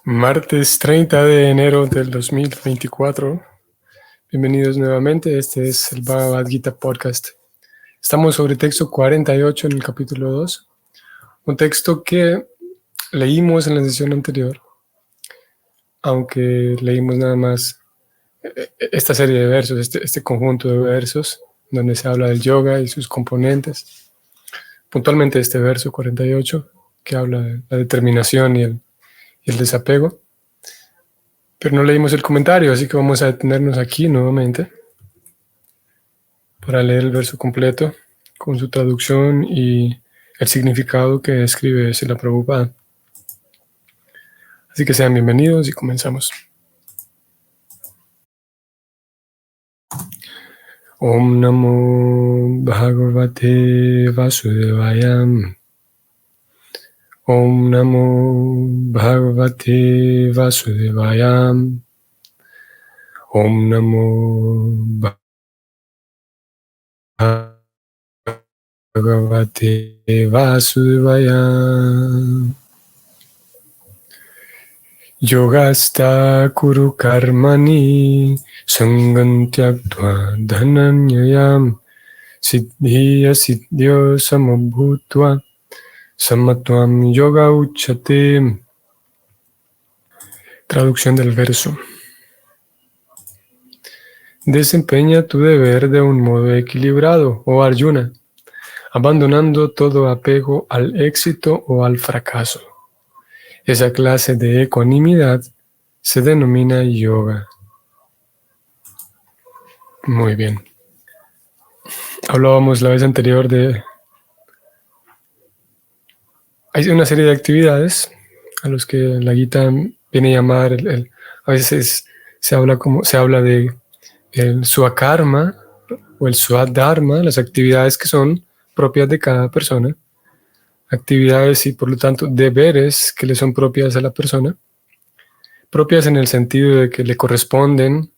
Martes 30 de enero del 2024. Bienvenidos nuevamente. Este es el Bhagavad Gita Podcast. Estamos sobre texto 48 en el capítulo 2. Un texto que leímos en la sesión anterior, aunque leímos nada más esta serie de versos, este conjunto de versos, donde se habla del yoga y sus componentes. Puntualmente este verso 48, que habla de la determinación y el desapego. Pero no leímos el comentario, así que vamos a detenernos aquí nuevamente para leer el verso completo con su traducción y el significado que escribe Srila Prabhupada. Así que sean bienvenidos y comenzamos. Om Namo Bhagavate Vasudevaya. Om Namo Bhagavate Vasudevaya. Om Namo Bhagavate Vasudevaya. Yogasta kuru karmani sangantyagtva dhananyayam siddhiya siddhyo samabhutva samatvam yoga uchate. Traducción del verso. Desempeña tu deber de un modo equilibrado, oh Arjuna, abandonando todo apego al éxito o al fracaso. Esa clase de ecuanimidad se denomina yoga. Muy bien. Hablábamos la vez anterior de... Hay una serie de actividades a los que la Gita viene a llamar, a veces se habla de el swakarma o el swadharma, las actividades que son propias de cada persona, actividades y por lo tanto deberes que le son propias a la persona, propias en el sentido de que le corresponden,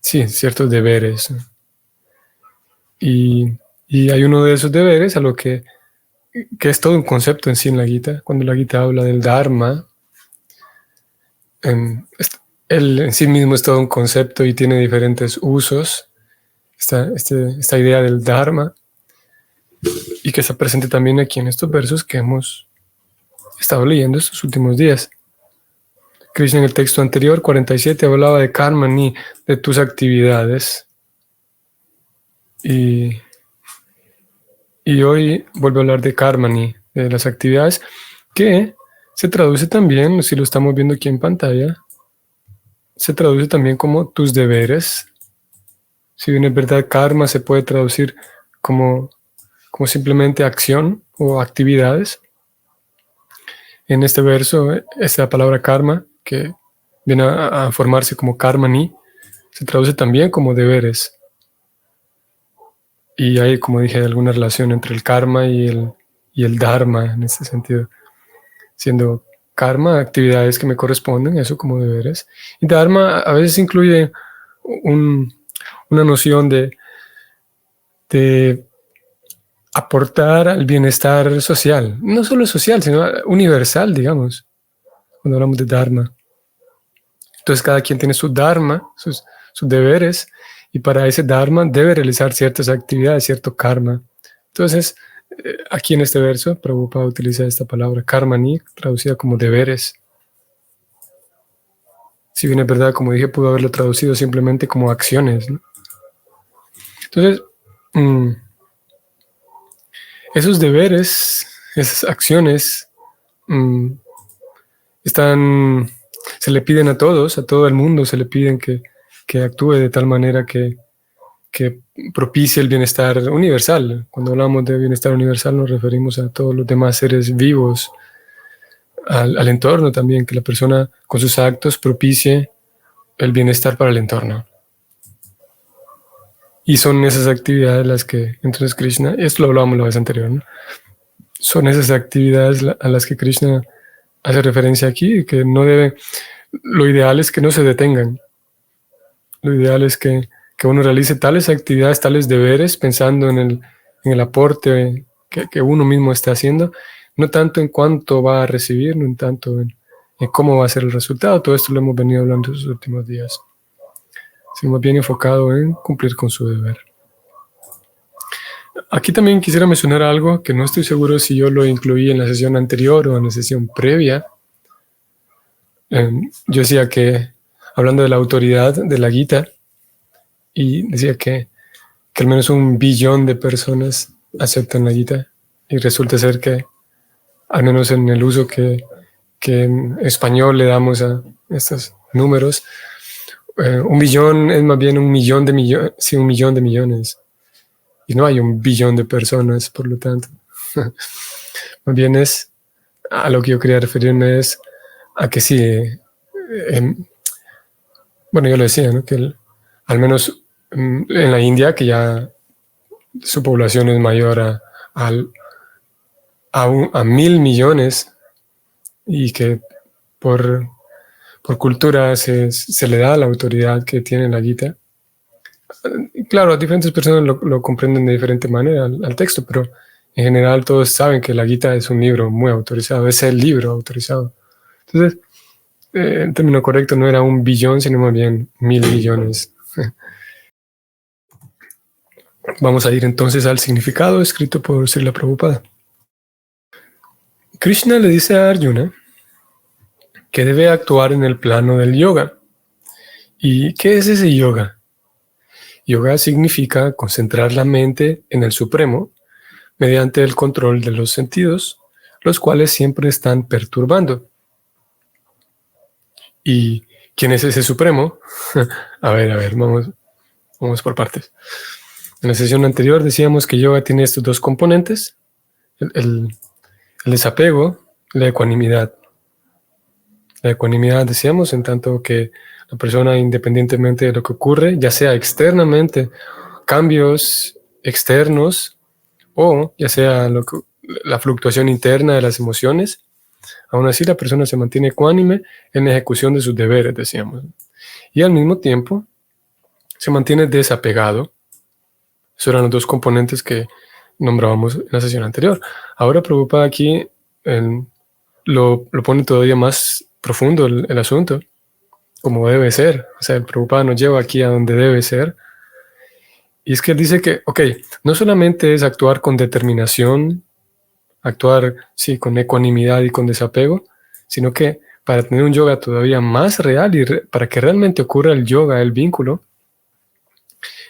sí, ciertos deberes. Y hay uno de esos deberes a lo que es todo un concepto en sí en la Gita. Cuando la Gita habla del Dharma, él en sí mismo es todo un concepto y tiene diferentes usos. Esta idea del Dharma, y que está presente también aquí en estos versos que hemos estado leyendo estos últimos días. Krishna en el texto anterior, 47, hablaba de karmani, de tus actividades. Y hoy vuelvo a hablar de karmani, de las actividades, que se traduce también, si lo estamos viendo aquí en pantalla, se traduce también como tus deberes. Si bien es verdad, karma se puede traducir como simplemente acción o actividades. En este verso, esta palabra karma, que viene a formarse como karmani, se traduce también como deberes. Y hay, como dije, alguna relación entre el karma y el dharma en este sentido. Siendo karma actividades que me corresponden, eso como deberes. Y dharma a veces incluye una noción de aportar al bienestar social. No solo social, sino universal, digamos, cuando hablamos de dharma. Entonces cada quien tiene su dharma, sus deberes, y para ese dharma debe realizar ciertas actividades, cierto karma. Entonces, aquí en este verso, Prabhupada utiliza esta palabra karmani, traducida como deberes. Si bien es verdad, como dije, pudo haberlo traducido simplemente como acciones, ¿no? Entonces, esos deberes, esas acciones, se le piden a todos, a todo el mundo, se le piden que actúe de tal manera que propicie el bienestar universal. Cuando hablamos de bienestar universal nos referimos a todos los demás seres vivos, al entorno también, que la persona con sus actos propicie el bienestar para el entorno. Y son esas actividades las que, entonces Krishna, esto lo hablábamos la vez anterior, ¿no? Son esas actividades a las que Krishna hace referencia aquí, que no debe, lo ideal es que no se detengan. Lo ideal es que uno realice tales actividades, tales deberes, pensando en el aporte que uno mismo está haciendo, no tanto en cuánto va a recibir, no tanto cómo va a ser el resultado. Todo esto lo hemos venido hablando en los últimos días, sino más bien enfocado en cumplir con su deber. Aquí también quisiera mencionar algo que no estoy seguro si yo lo incluí en la sesión anterior o en la sesión previa. Yo decía que, hablando de la autoridad de la Gita, y decía que al menos 1 billón de personas aceptan la Gita, y resulta ser que, al menos en el uso que en español le damos a estos números, 1 billón es más bien 1 millón de millones, sí, 1 millón de millones. Y no hay 1 billón de personas, por lo tanto. Más bien es, a lo que yo quería referirme es a que sí, bueno, yo lo decía, ¿no? Que al menos en la India, que ya su población es mayor a 1.000 millones, y que por cultura se le da la autoridad que tiene la Gita. Claro, diferentes personas lo comprenden de diferente manera al texto, pero en general todos saben que la Gita es un libro muy autorizado, es el libro autorizado. Entonces, el término correcto no era 1 billón, sino más bien 1.000 millones. Vamos a ir entonces al significado escrito por Srila Prabhupada. Krishna le dice a Arjuna que debe actuar en el plano del yoga. ¿Y qué es ese yoga? Yoga significa concentrar la mente en el Supremo mediante el control de los sentidos, los cuales siempre están perturbando. ¿Y quién es ese Supremo? a ver, vamos por partes. En la sesión anterior decíamos que yoga tiene estos 2 componentes, el desapego y la ecuanimidad. La ecuanimidad, decíamos, en tanto que la persona, independientemente de lo que ocurre, ya sea externamente, cambios externos, o ya sea la fluctuación interna de las emociones, aún así la persona se mantiene ecuánime en la ejecución de sus deberes, decíamos. Y al mismo tiempo se mantiene desapegado. Esos eran los 2 componentes que nombrábamos en la sesión anterior. Ahora Prabhupada aquí lo pone todavía más profundo el asunto, como debe ser. O sea, el Prabhupada nos lleva aquí a donde debe ser. Y es que él dice que, no solamente es actuar con determinación, actuar, sí, con ecuanimidad y con desapego, sino que para tener un yoga todavía más real y para que realmente ocurra el yoga, el vínculo,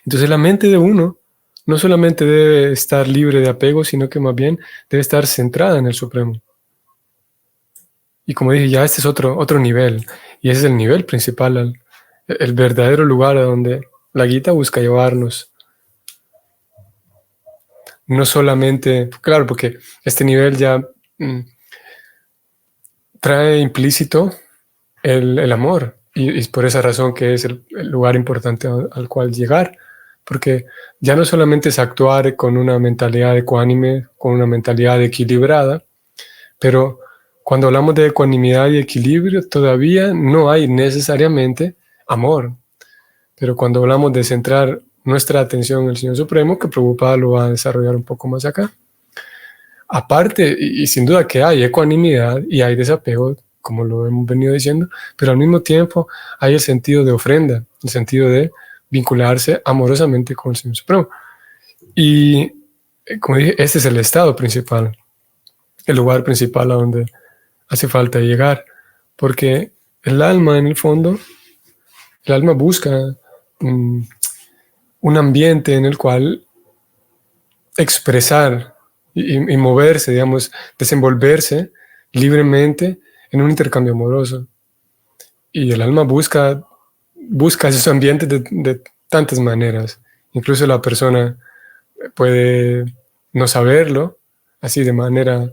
entonces la mente de uno no solamente debe estar libre de apego, sino que más bien debe estar centrada en el Supremo. Y como dije, ya este es otro nivel, y ese es el nivel principal, el verdadero lugar a donde la Gita busca llevarnos. No solamente, claro, porque este nivel ya trae implícito el amor, y es por esa razón que es el lugar importante al cual llegar, porque ya no solamente es actuar con una mentalidad ecuánime, con una mentalidad equilibrada, pero cuando hablamos de ecuanimidad y equilibrio todavía no hay necesariamente amor, pero cuando hablamos de centrar nuestra atención en el Señor Supremo, que Prabhupada lo va a desarrollar un poco más acá, aparte, y sin duda que hay ecuanimidad y hay desapego, como lo hemos venido diciendo, pero al mismo tiempo hay el sentido de ofrenda, el sentido de vincularse amorosamente con el Señor Supremo. Y como dije, este es el estado principal, el lugar principal a donde hace falta llegar, porque el alma, en el fondo, el alma busca un ambiente en el cual expresar y moverse, digamos, desenvolverse libremente en un intercambio amoroso. Y el alma busca esos ambientes de tantas maneras. Incluso la persona puede no saberlo, así de manera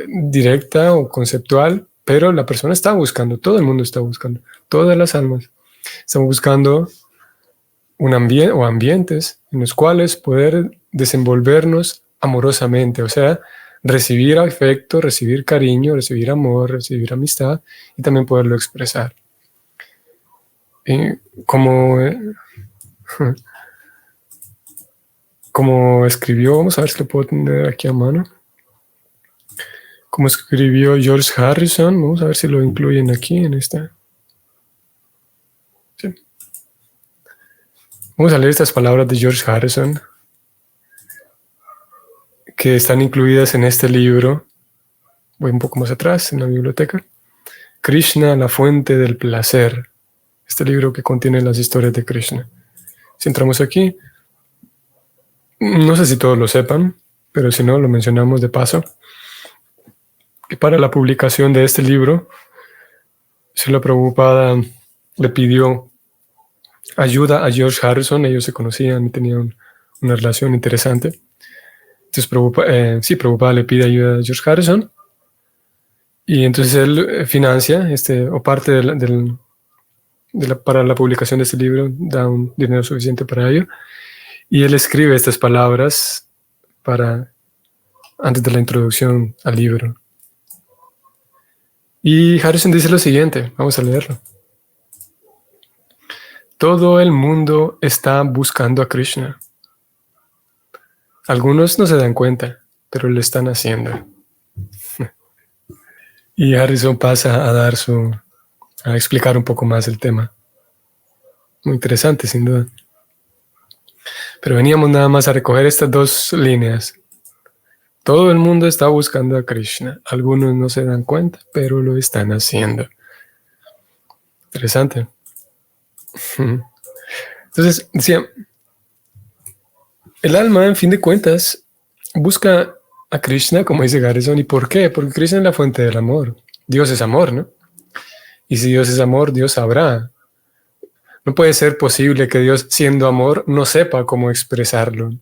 directa o conceptual, pero la persona está buscando, todo el mundo está buscando, todas las almas están buscando un ambiente o ambientes en los cuales poder desenvolvernos amorosamente, o sea, recibir afecto, recibir cariño, recibir amor, recibir amistad y también poderlo expresar. Y como escribió, vamos a ver si lo puedo tener aquí a mano, como escribió George Harrison. Vamos a ver si lo incluyen aquí en esta. Sí. Vamos a leer estas palabras de George Harrison, que están incluidas en este libro. Voy un poco más atrás, en la biblioteca. Krishna, la fuente del placer. Este libro que contiene las historias de Krishna. Si entramos aquí, no sé si todos lo sepan, pero si no, lo mencionamos de paso. Que para la publicación de este libro, Srila Prabhupada le pidió ayuda a George Harrison. Ellos se conocían y tenían una relación interesante. Entonces Prabhupada le pide ayuda a George Harrison. Y entonces él financia o parte para la publicación de este libro, da un dinero suficiente para ello. Y él escribe estas palabras antes de la introducción al libro. Y Harrison dice lo siguiente, vamos a leerlo. Todo el mundo está buscando a Krishna. Algunos no se dan cuenta, pero lo están haciendo. Y Harrison pasa a explicar un poco más el tema. Muy interesante, sin duda. Pero veníamos nada más a recoger estas dos líneas. Todo el mundo está buscando a Krishna. Algunos no se dan cuenta, pero lo están haciendo. Interesante. Entonces, decía, el alma, en fin de cuentas, busca a Krishna, como dice Harrison. ¿Y por qué? Porque Krishna es la fuente del amor. Dios es amor, ¿no? Y si Dios es amor, Dios sabrá. No puede ser posible que Dios, siendo amor, no sepa cómo expresarlo.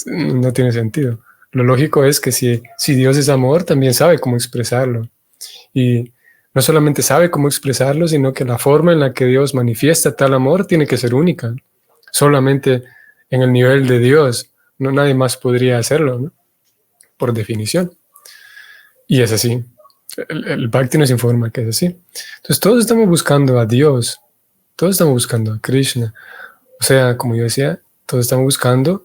No tiene sentido. Lo lógico es que si Dios es amor, también sabe cómo expresarlo. Y no solamente sabe cómo expresarlo, sino que la forma en la que Dios manifiesta tal amor tiene que ser única. Solamente en el nivel de Dios. Nadie más podría hacerlo, ¿no? Por definición. Y es así. El Bhakti nos informa que es así. Entonces todos estamos buscando a Dios. Todos estamos buscando a Krishna. O sea, como yo decía, todos estamos buscando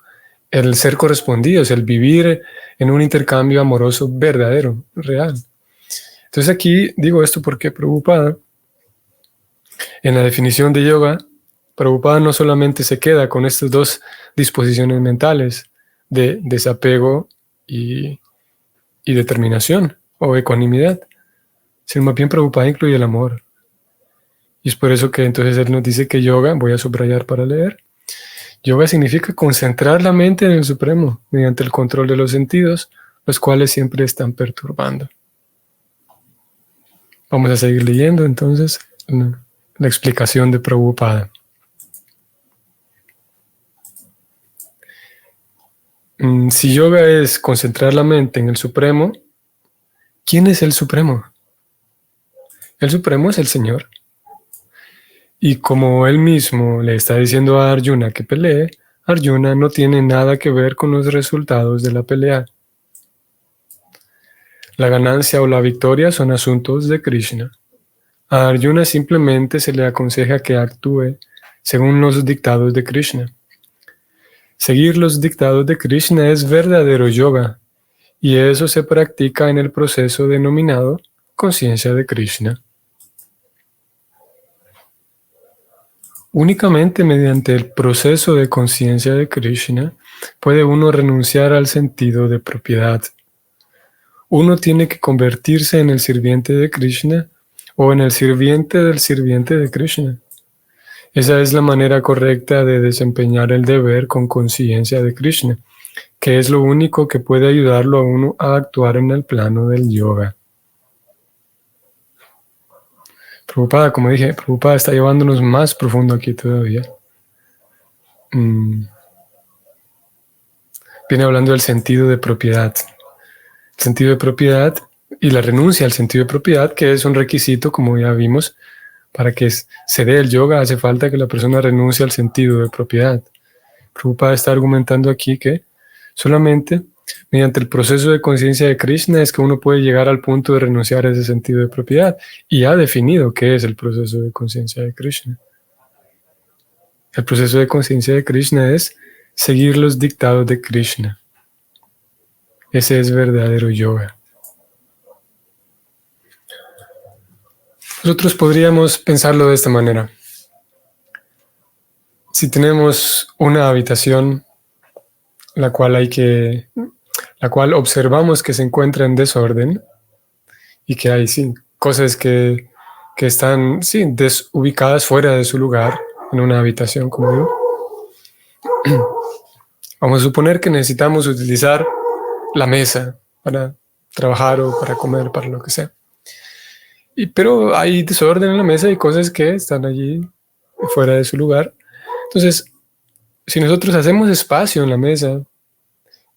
el ser correspondidos, el vivir en un intercambio amoroso verdadero, real. Entonces aquí digo esto porque Prabhupada, en la definición de yoga, Prabhupada no solamente se queda con estas dos disposiciones mentales de desapego y determinación o ecuanimidad, sino más bien Prabhupada incluye el amor. Y es por eso que entonces él nos dice que yoga, voy a subrayar para leer, yoga significa concentrar la mente en el Supremo mediante el control de los sentidos, los cuales siempre están perturbando. Vamos a seguir leyendo entonces la explicación de Prabhupada. Si yoga es concentrar la mente en el Supremo, ¿quién es el Supremo? El Supremo es el Señor. Y como él mismo le está diciendo a Arjuna que pelee, Arjuna no tiene nada que ver con los resultados de la pelea. La ganancia o la victoria son asuntos de Krishna. A Arjuna simplemente se le aconseja que actúe según los dictados de Krishna. Seguir los dictados de Krishna es verdadero yoga, y eso se practica en el proceso denominado conciencia de Krishna. Únicamente mediante el proceso de conciencia de Krishna puede uno renunciar al sentido de propiedad. Uno tiene que convertirse en el sirviente de Krishna o en el sirviente del sirviente de Krishna. Esa es la manera correcta de desempeñar el deber con conciencia de Krishna, que es lo único que puede ayudarlo a uno a actuar en el plano del yoga. Prabhupada, como dije, Prabhupada está llevándonos más profundo aquí todavía. Viene hablando del sentido de propiedad. El sentido de propiedad y la renuncia al sentido de propiedad, que es un requisito, como ya vimos, para que se dé el yoga, hace falta que la persona renuncie al sentido de propiedad. Prabhupada está argumentando aquí que solamente mediante el proceso de conciencia de Krishna es que uno puede llegar al punto de renunciar a ese sentido de propiedad. Y ha definido qué es el proceso de conciencia de Krishna. El proceso de conciencia de Krishna es seguir los dictados de Krishna. Ese es verdadero yoga. Nosotros podríamos pensarlo de esta manera. Si tenemos una habitación la cual observamos que se encuentra en desorden y que hay cosas que están desubicadas fuera de su lugar en una habitación, como digo. Vamos a suponer que necesitamos utilizar la mesa para trabajar o para comer, para lo que sea. Pero hay desorden en la mesa y cosas que están allí fuera de su lugar. Entonces, si nosotros hacemos espacio en la mesa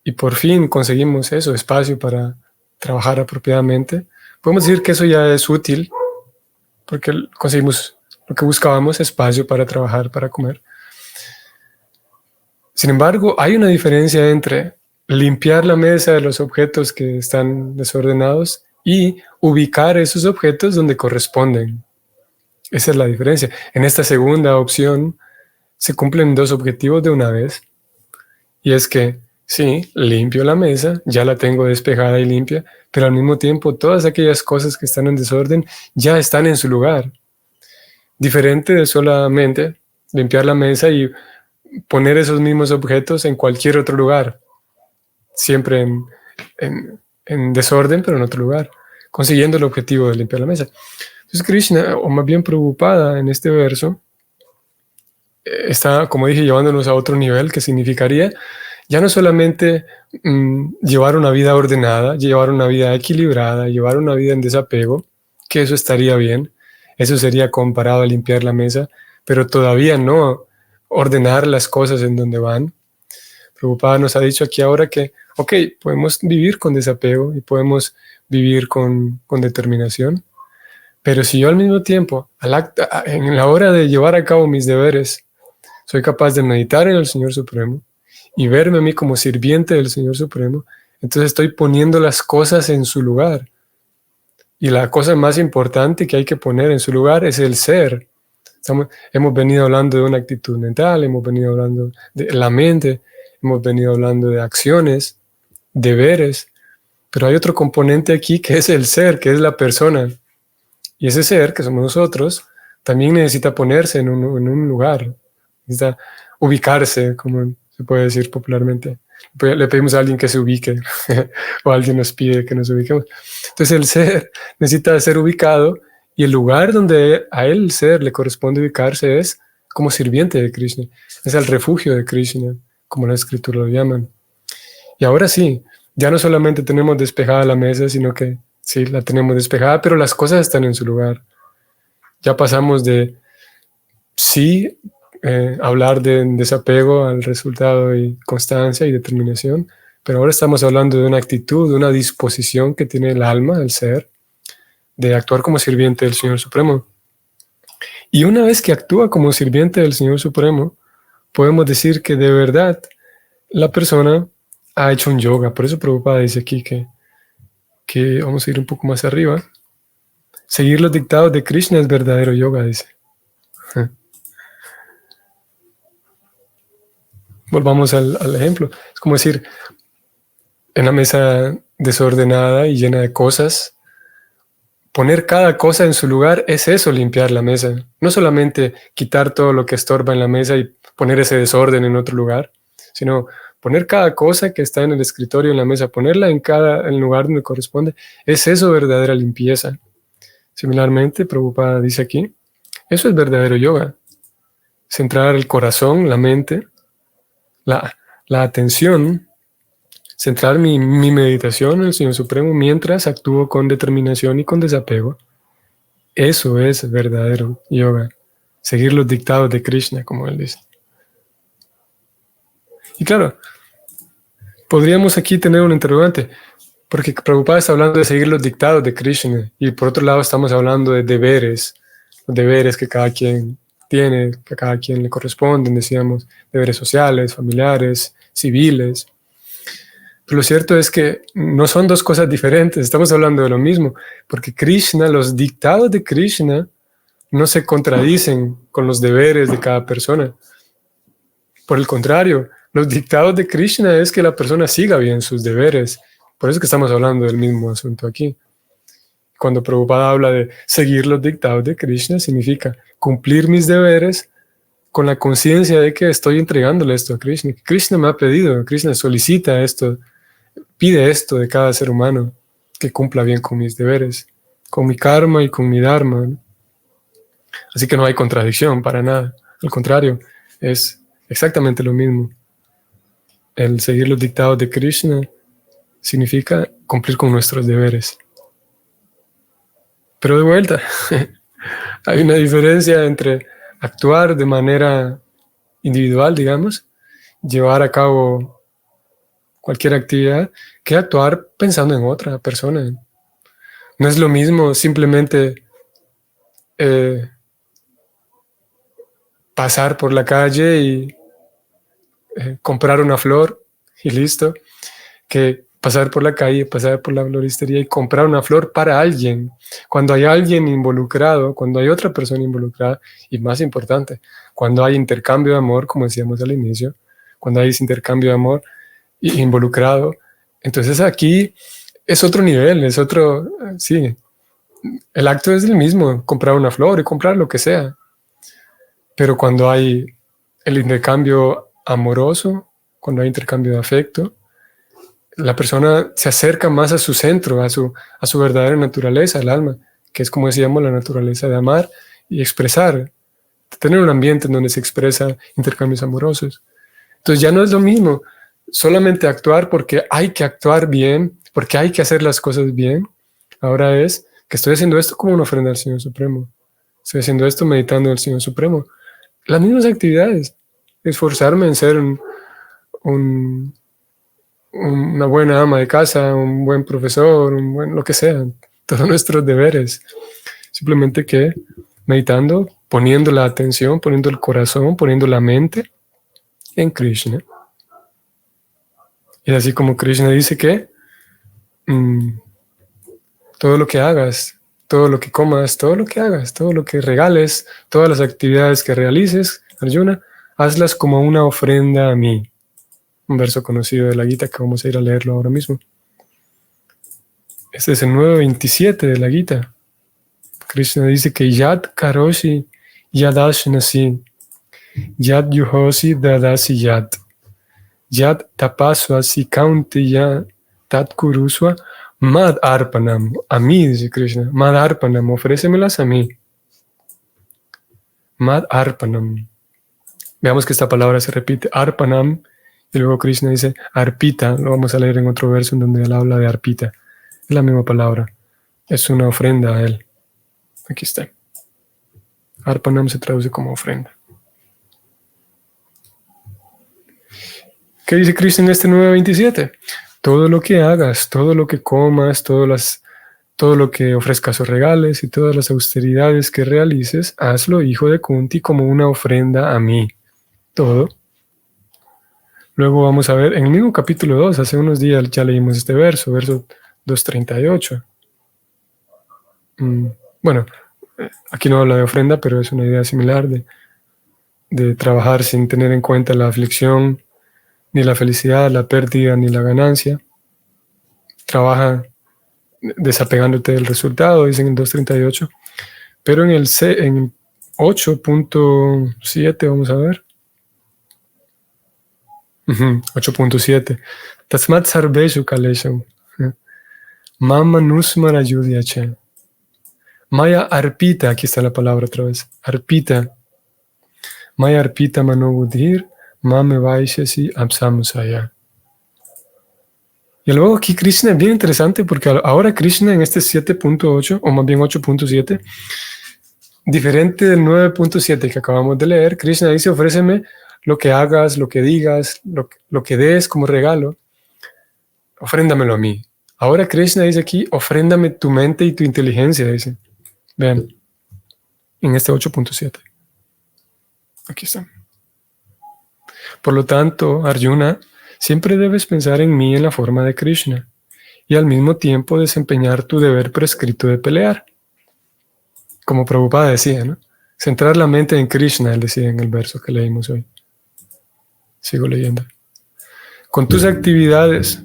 y por fin conseguimos eso, espacio para trabajar apropiadamente, podemos decir que eso ya es útil porque conseguimos lo que buscábamos, espacio para trabajar, para comer. Sin embargo, hay una diferencia entre limpiar la mesa de los objetos que están desordenados y ubicar esos objetos donde corresponden. Esa es la diferencia. En esta segunda opción se cumplen dos objetivos de una vez. Y es que, sí, limpio la mesa, ya la tengo despejada y limpia, pero al mismo tiempo todas aquellas cosas que están en desorden ya están en su lugar. Diferente de solamente limpiar la mesa y poner esos mismos objetos en cualquier otro lugar. Siempre en desorden, pero en otro lugar, consiguiendo el objetivo de limpiar la mesa. Entonces Krishna, o más bien Prabhupada en este verso, está, como dije, llevándonos a otro nivel, que significaría ya no solamente llevar una vida ordenada, llevar una vida equilibrada, llevar una vida en desapego, que eso estaría bien, eso sería comparado a limpiar la mesa, pero todavía no ordenar las cosas en donde van. Prabhupada nos ha dicho aquí ahora que, ok, podemos vivir con desapego y podemos vivir con determinación, pero si yo al mismo tiempo, en la hora de llevar a cabo mis deberes, soy capaz de meditar en el Señor Supremo y verme a mí como sirviente del Señor Supremo, entonces estoy poniendo las cosas en su lugar. Y la cosa más importante que hay que poner en su lugar es el ser. Hemos venido hablando de una actitud mental, hemos venido hablando de la mente, hemos venido hablando de acciones, deberes, pero hay otro componente aquí que es el ser, que es la persona. Y ese ser, que somos nosotros, también necesita ponerse en un lugar, necesita ubicarse, como se puede decir popularmente. Le pedimos a alguien que se ubique o alguien nos pide que nos ubiquemos. Entonces el ser necesita ser ubicado y el lugar donde a él, el ser, le corresponde ubicarse es como sirviente de Krishna, es el refugio de Krishna, como la escritura lo llaman. Y ahora sí, ya no solamente tenemos despejada la mesa, sino que sí, la tenemos despejada, pero las cosas están en su lugar. Ya pasamos de hablar de desapego al resultado y constancia y determinación, pero ahora estamos hablando de una actitud, de una disposición que tiene el alma, el ser, de actuar como sirviente del Señor Supremo. Y una vez que actúa como sirviente del Señor Supremo, podemos decir que de verdad la persona ha hecho un yoga. Por eso Prabhupada dice aquí que vamos a ir un poco más arriba. Seguir los dictados de Krishna es verdadero yoga, dice. Volvamos al ejemplo. Es como decir, en la mesa desordenada y llena de cosas, poner cada cosa en su lugar es eso, limpiar la mesa. No solamente quitar todo lo que estorba en la mesa y poner ese desorden en otro lugar, sino poner cada cosa que está en el escritorio, en la mesa, ponerla en el lugar donde corresponde. Es eso verdadera limpieza. Similarmente, Prabhupada dice aquí, eso es verdadero yoga. Centrar el corazón, la mente, la atención, centrar mi meditación en el Señor Supremo mientras actúo con determinación y con desapego. Eso es verdadero yoga. Seguir los dictados de Krishna, como él dice. Y claro, podríamos aquí tener un interrogante, porque Prabhupada está hablando de seguir los dictados de Krishna y por otro lado estamos hablando de deberes, los deberes que cada quien tiene, que a cada quien le corresponden, decíamos, deberes sociales, familiares, civiles. Pero lo cierto es que no son dos cosas diferentes, estamos hablando de lo mismo, porque Krishna, los dictados de Krishna no se contradicen con los deberes de cada persona. Por el contrario, los dictados de Krishna es que la persona siga bien sus deberes Por eso es que estamos hablando del mismo asunto aquí. Cuando Prabhupada habla de seguir los dictados de Krishna, significa cumplir mis deberes con la conciencia de que estoy entregándole esto a Krishna. Krishna me ha pedido, Krishna solicita esto, pide esto de cada ser humano, que cumpla bien con mis deberes, con mi karma y con mi dharma, ¿no? Así que no hay contradicción para nada. Al contrario, es exactamente lo mismo. El seguir los dictados de Krishna significa cumplir con nuestros deberes. Pero de vuelta, hay una diferencia entre actuar de manera individual, digamos, llevar a cabo cualquier actividad, que actuar pensando en otra persona. No es lo mismo simplemente pasar por la calle y comprar una flor y listo, que pasar por la calle, pasar por la floristería y comprar una flor para alguien. Cuando hay alguien involucrado, cuando hay otra persona involucrada, y más importante, cuando hay intercambio de amor, como decíamos al inicio, cuando hay ese intercambio de amor involucrado, entonces aquí es otro nivel, es otro, sí, el acto es el mismo, comprar una flor y comprar lo que sea. Pero cuando hay el intercambio amoroso, cuando hay intercambio de afecto, la persona se acerca más a su centro, a su verdadera naturaleza, el alma, que es, como decíamos, la naturaleza de amar y expresar, tener un ambiente en donde se expresa intercambios amorosos. Entonces ya no es lo mismo solamente actuar porque hay que actuar bien, porque hay que hacer las cosas bien. Ahora es que estoy haciendo esto como una ofrenda al Señor Supremo. Estoy haciendo esto meditando en el Señor Supremo. Las mismas actividades. Esforzarme en ser una buena ama de casa, un buen profesor, un buen lo que sea. Todos nuestros deberes. Simplemente que meditando, poniendo la atención, poniendo el corazón, poniendo la mente en Krishna. Y así como Krishna dice que todo lo que hagas, todo lo que comas, todo lo que hagas, todo lo que regales, todas las actividades que realices, Arjuna, hazlas como una ofrenda a mí. Un verso conocido de la Gita que vamos a ir a leerlo ahora mismo. Este es el 9.27 de la Gita. Krishna dice que Yad Karoshi Yadashnasi, Yad Yuhosi Dadasi Yad, Yad Tapaswasi Kauntiya Tat Kuruswa Mad Arpanam. A mí, dice Krishna, Mad Arpanam, ofrécemelas a mí. Mad Arpanam. Veamos que esta palabra se repite, Arpanam, y luego Krishna dice Arpita. Lo vamos a leer en otro verso en donde él habla de Arpita. Es la misma palabra. Es una ofrenda a él. Aquí está. Arpanam se traduce como ofrenda. ¿Qué dice Krishna en este 9.27? Todo lo que hagas, todo lo que comas, todo lo que ofrezcas o regales y todas las austeridades que realices, hazlo, hijo de Kunti, como una ofrenda a mí. Todo. Luego vamos a ver, en el mismo capítulo 2, hace unos días ya leímos este verso 238. Bueno, aquí no habla de ofrenda, pero es una idea similar de trabajar sin tener en cuenta la aflicción, ni la felicidad, la pérdida, ni la ganancia. Trabaja desapegándote del resultado, dicen en 238. Pero en el 8.7, vamos a ver. 8.7. Tasmat sarveshu kalesham. Mama nusmara yudhyacha. Maya arpita, aquí está la palabra otra vez. Arpita. Maya arpita manobudhir, mame vaishasi apsamusaya. Y luego aquí Krishna es bien interesante porque ahora Krishna en este 7.8, o más bien 8.7, diferente del 9.7 que acabamos de leer, Krishna dice, ofréceme lo que hagas, lo que digas, lo que des como regalo, ofréndamelo a mí. Ahora Krishna dice aquí, ofréndame tu mente y tu inteligencia, dice. Vean, en este 8.7. Aquí está. Por lo tanto, Arjuna, siempre debes pensar en mí en la forma de Krishna y al mismo tiempo desempeñar tu deber prescrito de pelear. Como Prabhupada decía, ¿no? Centrar la mente en Krishna, él decía en el verso que leímos hoy. Sigo leyendo. Con tus actividades,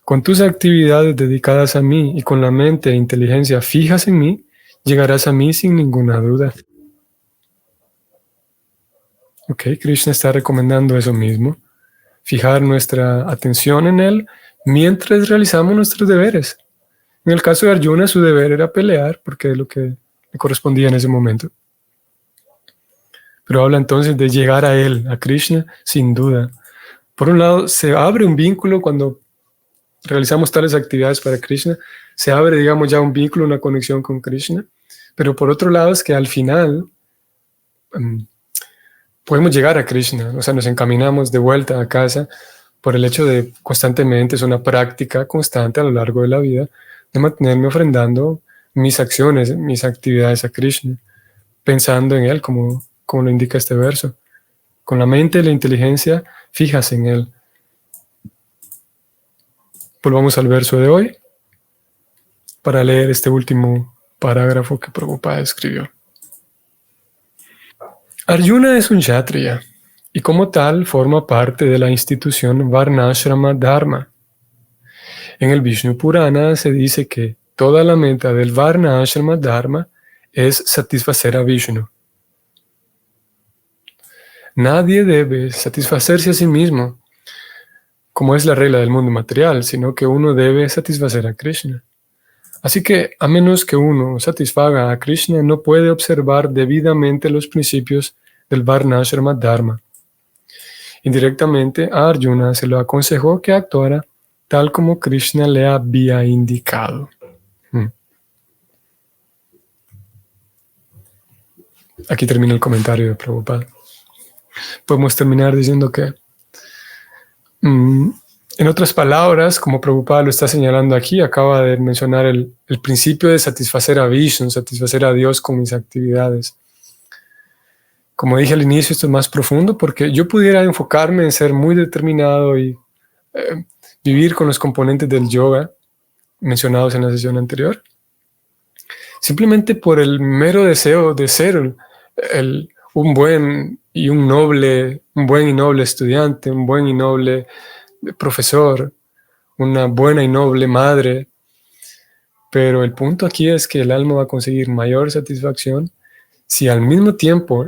Con tus actividades dedicadas a mí y con la mente e inteligencia fijas en mí, llegarás a mí sin ninguna duda. Ok, Krishna está recomendando eso mismo, fijar nuestra atención en él mientras realizamos nuestros deberes. En el caso de Arjuna, su deber era pelear porque es lo que le correspondía en ese momento. Pero habla entonces de llegar a él, a Krishna, sin duda. Por un lado, se abre un vínculo cuando realizamos tales actividades para Krishna, se abre, digamos, ya un vínculo, una conexión con Krishna, pero por otro lado es que al final podemos llegar a Krishna, o sea, nos encaminamos de vuelta a casa por el hecho de constantemente, es una práctica constante a lo largo de la vida, de mantenerme ofrendando mis acciones, mis actividades a Krishna, pensando en Él, como lo indica este verso. Con la mente y la inteligencia, fijas en Él. Volvamos al verso de hoy para leer este último parágrafo que Prabhupada escribió. Arjuna es un kshatriya y como tal forma parte de la institución Varnashrama Dharma. En el Vishnu Purana se dice que toda la meta del Varnashrama Dharma es satisfacer a Vishnu. Nadie debe satisfacerse a sí mismo, como es la regla del mundo material, sino que uno debe satisfacer a Krishna. Así que, a menos que uno satisfaga a Krishna, no puede observar debidamente los principios del Varnashrama Dharma. Indirectamente, a Arjuna se le aconsejó que actuara tal como Krishna le había indicado. Aquí termina el comentario de Prabhupada. Podemos terminar diciendo que, en otras palabras, como Prabhupada lo está señalando aquí, acaba de mencionar el principio de satisfacer a Vishnu, satisfacer a Dios con mis actividades. Como dije al inicio, esto es más profundo porque yo pudiera enfocarme en ser muy determinado y vivir con los componentes del yoga mencionados en la sesión anterior, simplemente por el mero deseo de ser un buen y noble estudiante, un buen y noble profesor, una buena y noble madre. Pero el punto aquí es que el alma va a conseguir mayor satisfacción si al mismo tiempo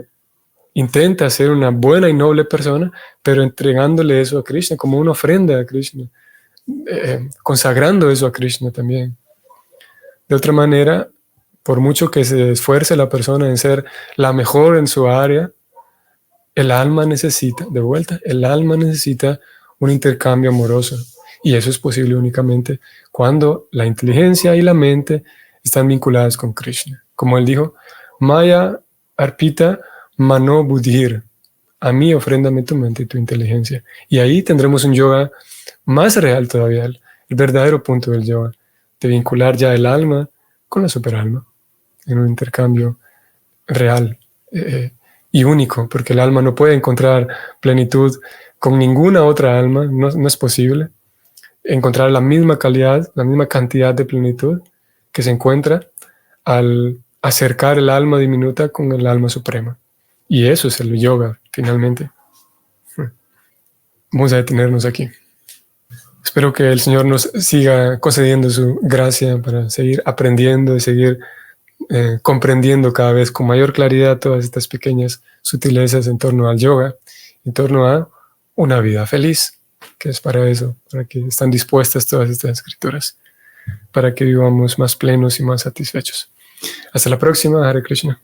intenta ser una buena y noble persona, pero entregándole eso a Krishna como una ofrenda a Krishna, consagrando eso a Krishna también. De otra manera, por mucho que se esfuerce la persona en ser la mejor en su área, el alma necesita un intercambio amoroso. Y eso es posible únicamente cuando la inteligencia y la mente están vinculadas con Krishna. Como él dijo, Maya Arpita Mano Buddhir. A mí ofréndame tu mente y tu inteligencia. Y ahí tendremos un yoga más real todavía, el verdadero punto del yoga, de vincular ya el alma con la superalma en un intercambio real y único, porque el alma no puede encontrar plenitud con ninguna otra alma, no es posible encontrar la misma calidad, la misma cantidad de plenitud que se encuentra al acercar el alma diminuta con el alma suprema. Y eso es el yoga, finalmente. Vamos a detenernos aquí. Espero que el Señor nos siga concediendo su gracia para seguir aprendiendo y seguir comprendiendo cada vez con mayor claridad todas estas pequeñas sutilezas en torno al yoga, en torno a una vida feliz, que es para eso, para que están dispuestas todas estas escrituras, para que vivamos más plenos y más satisfechos. Hasta la próxima, Hare Krishna.